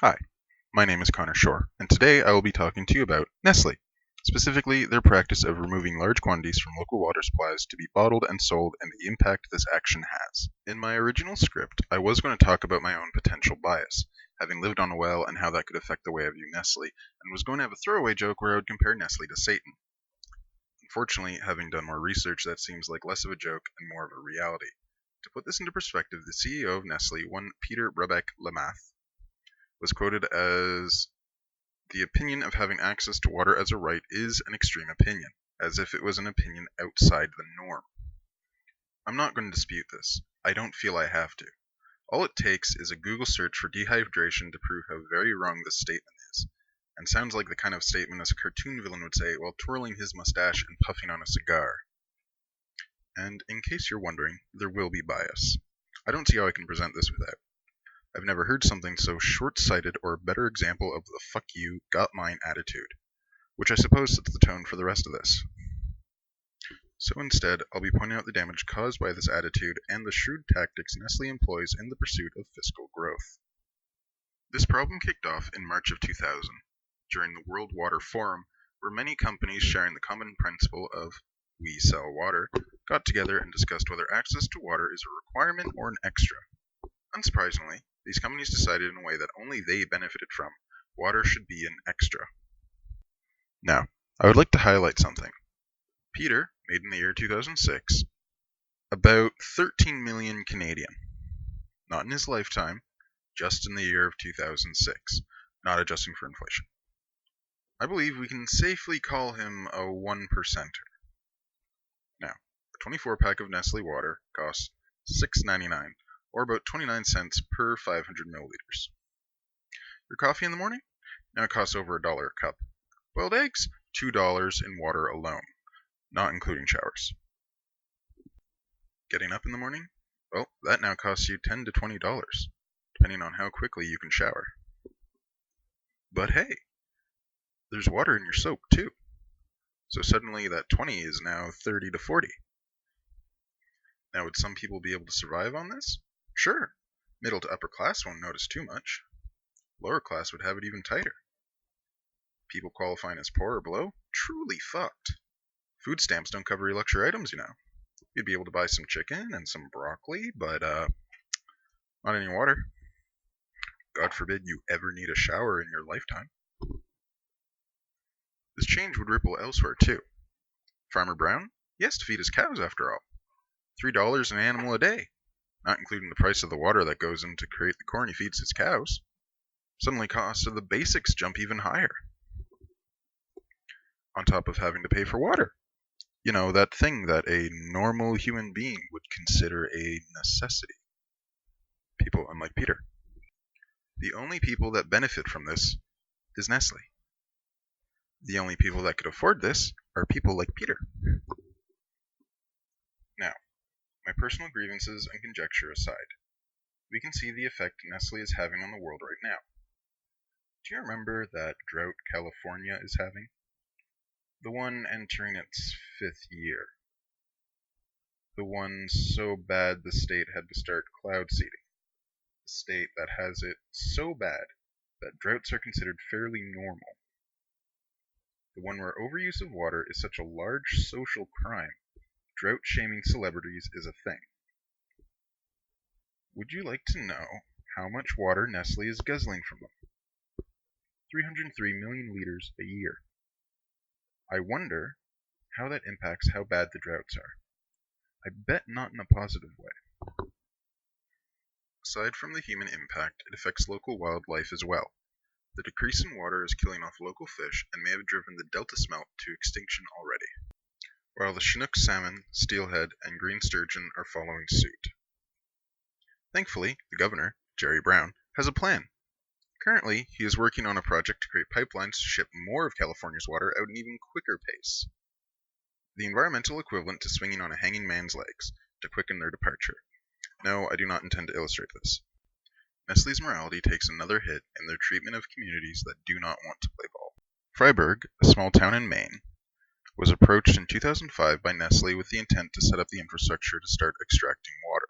Hi, my name is Connor Shore, and today I will be talking to you about Nestle, specifically their practice of removing large quantities from local water supplies to be bottled and sold and the impact this action has. In my original script, I was going to talk about my own potential bias, having lived on a well and how that could affect the way I view Nestle, and was going to have a throwaway joke where I would compare Nestle to Satan. Unfortunately, having done more research, that seems like less of a joke and more of a reality. To put this into perspective, the CEO of Nestle, one Peter Brabeck-Letmathe, was quoted as, "The opinion of having access to water as a right is an extreme opinion," as if it was an opinion outside the norm. I'm not going to dispute this. I don't feel I have to. All it takes is a Google search for dehydration to prove how very wrong this statement is, and sounds like the kind of statement a cartoon villain would say while twirling his mustache and puffing on a cigar. And in case you're wondering, there will be bias. I don't see how I can present this without. I've never heard something so short-sighted or a better example of the fuck you, got mine attitude, which I suppose sets the tone for the rest of this. So instead, I'll be pointing out the damage caused by this attitude and the shrewd tactics Nestle employs in the pursuit of fiscal growth. This problem kicked off in March of 2000, during the World Water Forum, where many companies sharing the common principle of "we sell water" got together and discussed whether access to water is a requirement or an extra. Unsurprisingly, these companies decided in a way that only they benefited from: water should be an extra. Now, I would like to highlight something. Peter made in the year 2006 about 13 million Canadian. Not in his lifetime, just in the year of 2006, not adjusting for inflation. I believe we can safely call him a 1%er. Now, a 24-pack of Nestle water costs $6.99, or about 29 cents per 500 milliliters. Your coffee in the morning? Now it costs over $1 a cup. Boiled eggs? $2 in water alone, not including showers. Getting up in the morning? Well, that now costs you $10 to $20, depending on how quickly you can shower. But hey, there's water in your soap too. So suddenly that 20 is now 30 to 40. Now, would some people be able to survive on this? Sure. Middle to upper class won't notice too much. Lower class would have it even tighter. People qualifying as poor or below? Truly fucked. Food stamps don't cover your luxury items, you know. You'd be able to buy some chicken and some broccoli, but not any water. God forbid you ever need a shower in your lifetime. This change would ripple elsewhere too. Farmer Brown? He has to feed his cows after all. $3 an animal a day, not including the price of the water that goes in to create the corn he feeds his cows. Suddenly costs of the basics jump even higher. On top of having to pay for water. You know, that thing that a normal human being would consider a necessity. People unlike Peter. The only people that benefit from this is Nestle. The only people that could afford this are people like Peter. Now, my personal grievances and conjecture aside, we can see the effect Nestle is having on the world right now. Do you remember that drought California is having? The one entering its 5th year. The one so bad the state had to start cloud seeding. The state that has it so bad that droughts are considered fairly normal. The one where overuse of water is such a large social crime, drought-shaming celebrities is a thing. Would you like to know how much water Nestle is guzzling from them? 303 million liters a year. I wonder how that impacts how bad the droughts are. I bet not in a positive way. Aside from the human impact, it affects local wildlife as well. The decrease in water is killing off local fish and may have driven the delta smelt to extinction already, while the Chinook salmon, steelhead, and green sturgeon are following suit. Thankfully, the governor, Jerry Brown, has a plan. Currently, he is working on a project to create pipelines to ship more of California's water at an even quicker pace. The environmental equivalent to swinging on a hanging man's legs, to quicken their departure. No, I do not intend to illustrate this. Nestle's morality takes another hit in their treatment of communities that do not want to play ball. Freiburg, a small town in Maine, was approached in 2005 by Nestle with the intent to set up the infrastructure to start extracting water.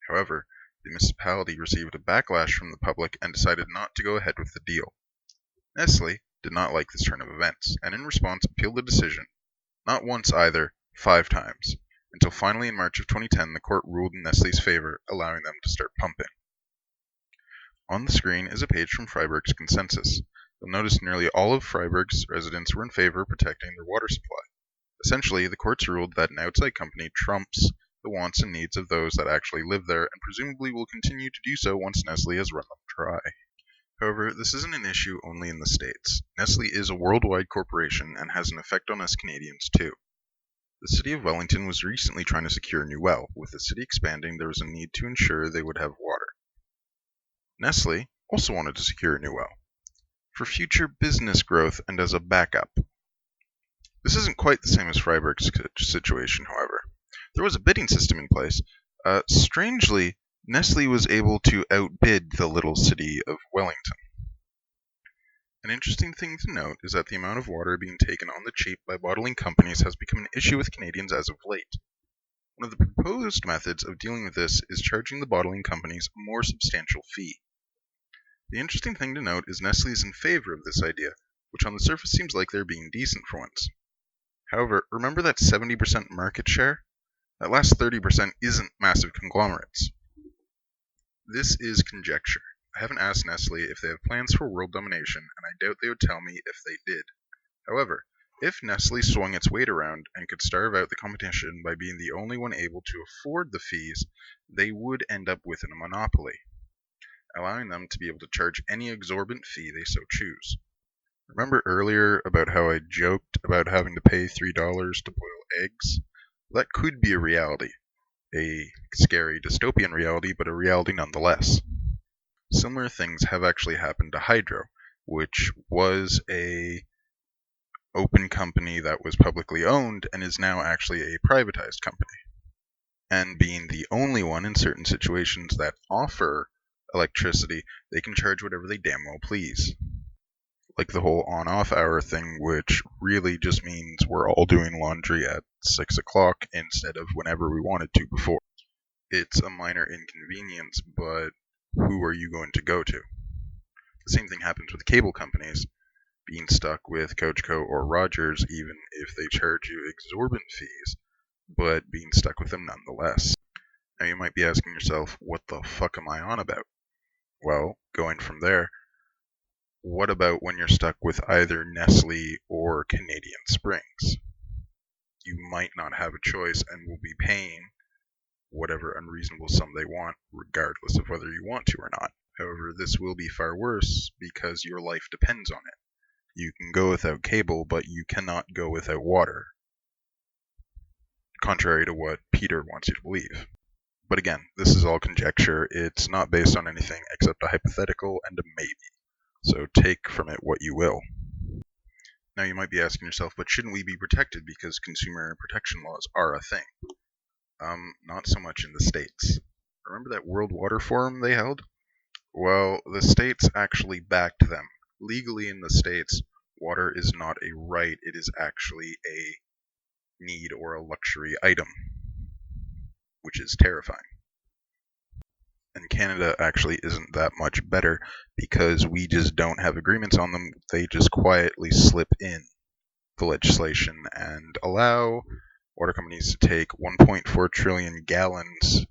However, The municipality received a backlash from the public and decided not to go ahead with the deal. Nestle did not like this turn of events, and in response appealed the decision, not once either, 5 times, until finally in March of 2010 the court ruled in Nestle's favor, allowing them to start pumping. On the screen is a page from Freiburg's consensus. You'll notice nearly all of Freiburg's residents were in favor of protecting their water supply. Essentially, the courts ruled that an outside company trumps the wants and needs of those that actually live there, and presumably will continue to do so once Nestle has run them dry. However, this isn't an issue only in the States. Nestle is a worldwide corporation and has an effect on us Canadians too. The city of Wellington was recently trying to secure a new well. With the city expanding, there was a need to ensure they would have water. Nestle also wanted to secure a new well, for future business growth and as a backup. This isn't quite the same as Freiburg's situation, however. There was a bidding system in place. Strangely, Nestle was able to outbid the little city of Wellington. An interesting thing to note is that the amount of water being taken on the cheap by bottling companies has become an issue with Canadians as of late. One of the proposed methods of dealing with this is charging the bottling companies a more substantial fee. The interesting thing to note is Nestle is in favor of this idea, which on the surface seems like they're being decent for once. However, remember that 70% market share? That last 30% isn't massive conglomerates. This is conjecture. I haven't asked Nestle if they have plans for world domination, and I doubt they would tell me if they did. However, if Nestle swung its weight around and could starve out the competition by being the only one able to afford the fees, they would end up with a monopoly, allowing them to be able to charge any exorbitant fee they so choose. Remember earlier about how I joked about having to pay $3 to boil eggs? That could be a reality. A scary dystopian reality, but a reality nonetheless. Similar things have actually happened to Hydro, which was a open company that was publicly owned and is now actually a privatized company. And being the only one in certain situations that offer electricity, they can charge whatever they damn well please. Like the whole on-off hour thing, which really just means we're all doing laundry at 6 o'clock instead of whenever we wanted to before. It's a minor inconvenience, but who are you going to go to? The same thing happens with cable companies. Being stuck with Cogeco or Rogers, even if they charge you exorbitant fees, but being stuck with them nonetheless. Now you might be asking yourself, what the fuck am I on about? Well, going from there, what about when you're stuck with either Nestle or Canadian Springs? You might not have a choice and will be paying whatever unreasonable sum they want, regardless of whether you want to or not. However, this will be far worse because your life depends on it. You can go without cable, but you cannot go without water, contrary to what Peter wants you to believe. But again, this is all conjecture. It's not based on anything except a hypothetical and a maybe. So take from it what you will. Now you might be asking yourself, but shouldn't we be protected because consumer protection laws are a thing? Not so much in the States. Remember that World Water Forum they held? Well, the States actually backed them. Legally in the States, water is not a right, it is actually a need or a luxury item, which is terrifying. And Canada actually isn't that much better because we just don't have agreements on them. They just quietly slip in the legislation and allow water companies to take 1.4 trillion gallons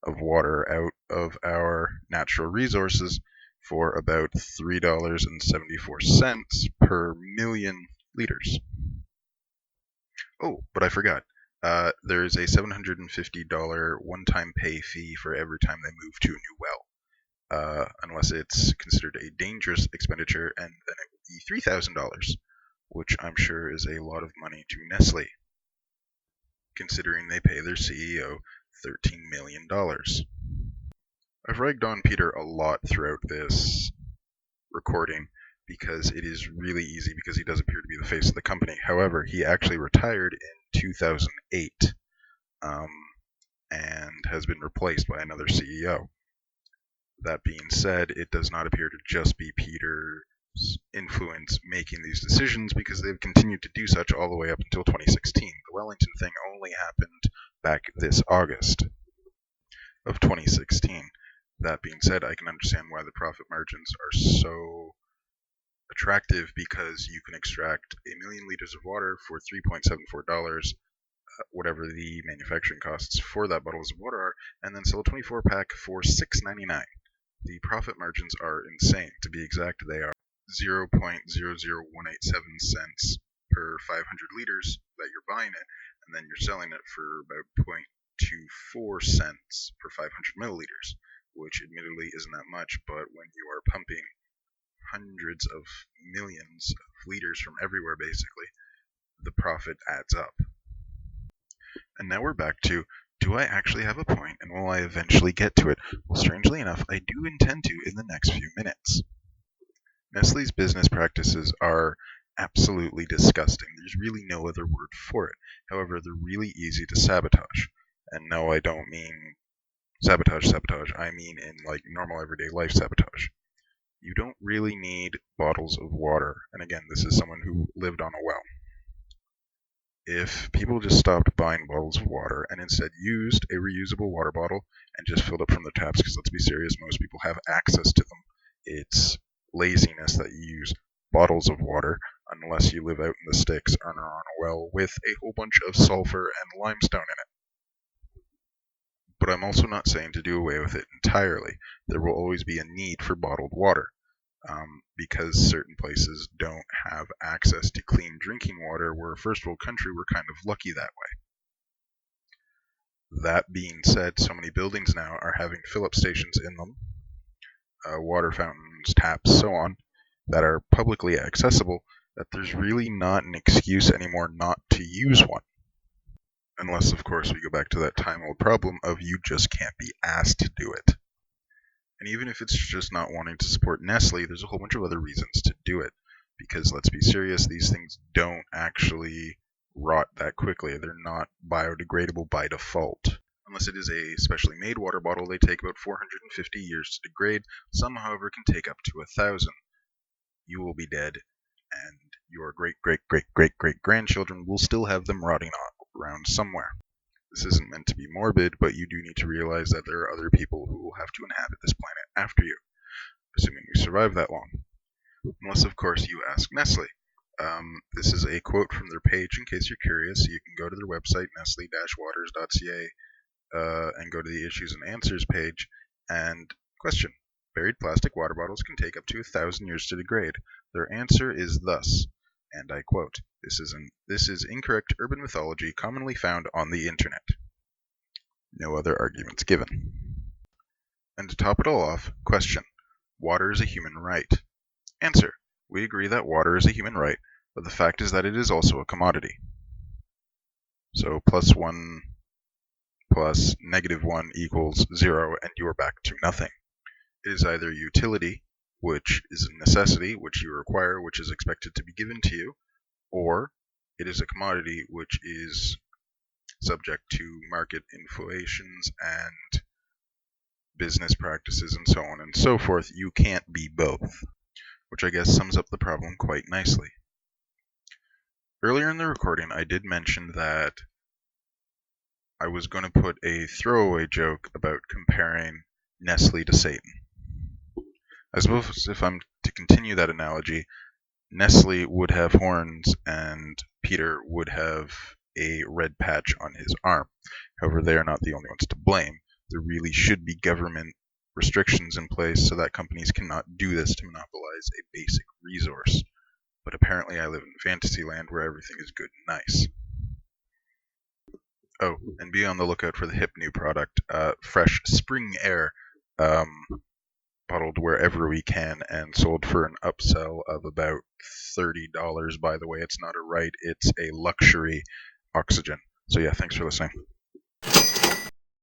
of water out of our natural resources for about $3.74 per million liters. Oh, but I forgot. There's a $750 one-time pay fee for every time they move to a new well, unless it's considered a dangerous expenditure, and then it would be $3,000, which I'm sure is a lot of money to Nestle, considering they pay their CEO $13 million. I've ragged on Peter a lot throughout this recording because it is really easy because he does appear to be the face of the company. However, he actually retired in 2008 and has been replaced by another CEO. That being said, it does not appear to just be Peter's influence making these decisions because they've continued to do such all the way up until 2016. The Wellington thing only happened back this August of 2016. That being said, I can understand why the profit margins are so attractive, because you can extract a million liters of water for $3.74, whatever the manufacturing costs for that bottles of water are, and then sell a 24 pack for $6.99. The profit margins are insane. To be exact, they are 0.00187 cents per 500 liters that you're buying it, and then you're selling it for about 0.24 cents per 500 milliliters, which admittedly isn't that much, but when you are pumping hundreds of millions of liters from everywhere, basically, the profit adds up. And now we're back to, do I actually have a point, and will I eventually get to it? Well, strangely enough, I do intend to in the next few minutes. Nestle's business practices are absolutely disgusting. There's really no other word for it. However, they're really easy to sabotage. And no, I don't mean sabotage. I mean in like normal everyday life sabotage. You don't really need bottles of water. And again, this is someone who lived on a well. If people just stopped buying bottles of water and instead used a reusable water bottle and just filled up from the taps, because let's be serious, most people have access to them. It's laziness that you use bottles of water unless you live out in the sticks and are on a well with a whole bunch of sulfur and limestone in it. But I'm also not saying to do away with it entirely. There will always be a need for bottled water. Because certain places don't have access to clean drinking water. We're a first world country, we're kind of lucky that way. That being said, so many buildings now are having fill-up stations in them, water fountains, taps, so on, that are publicly accessible, that there's really not an excuse anymore not to use one. Unless, of course, we go back to that time-old problem of you just can't be asked to do it. And even if it's just not wanting to support Nestle, there's a whole bunch of other reasons to do it. Because let's be serious, these things don't actually rot that quickly. They're not biodegradable by default. Unless it is a specially made water bottle, they take about 450 years to degrade. Some, however, can take up to 1,000. You will be dead, and your great grandchildren will still have them rotting around somewhere. This isn't meant to be morbid, but you do need to realize that there are other people who will have to inhabit this planet after you, assuming you survive that long. Unless, of course, you ask Nestle. This is a quote from their page in case you're curious. You can go to their website, nestle-waters.ca, and go to the issues and answers page. And question: buried plastic water bottles can take up to 1,000 years to degrade. Their answer is thus, and I quote, This is incorrect urban mythology commonly found on the internet. No other arguments given. And to top it all off, question: water is a human right. Answer: we agree that water is a human right, but the fact is that it is also a commodity. So +1 plus -1 equals 0, and you are back to nothing. It is either utility, which is a necessity, which you require, which is expected to be given to you, or it is a commodity, which is subject to market inflations and business practices and so on and so forth. You can't be both, which I guess sums up the problem quite nicely. Earlier in the recording, I did mention that I was going to put a throwaway joke about comparing Nestle to Satan. I suppose if I'm to continue that analogy, Nestle would have horns and Peter would have a red patch on his arm. However, they are not the only ones to blame. There really should be government restrictions in place so that companies cannot do this to monopolize a basic resource. But apparently I live in Fantasyland where everything is good and nice. Oh, and be on the lookout for the hip new product, Fresh Spring Air, bottled wherever we can and sold for an upsell of about $30. By the way, it's not a right, it's a luxury oxygen. So yeah, thanks for listening.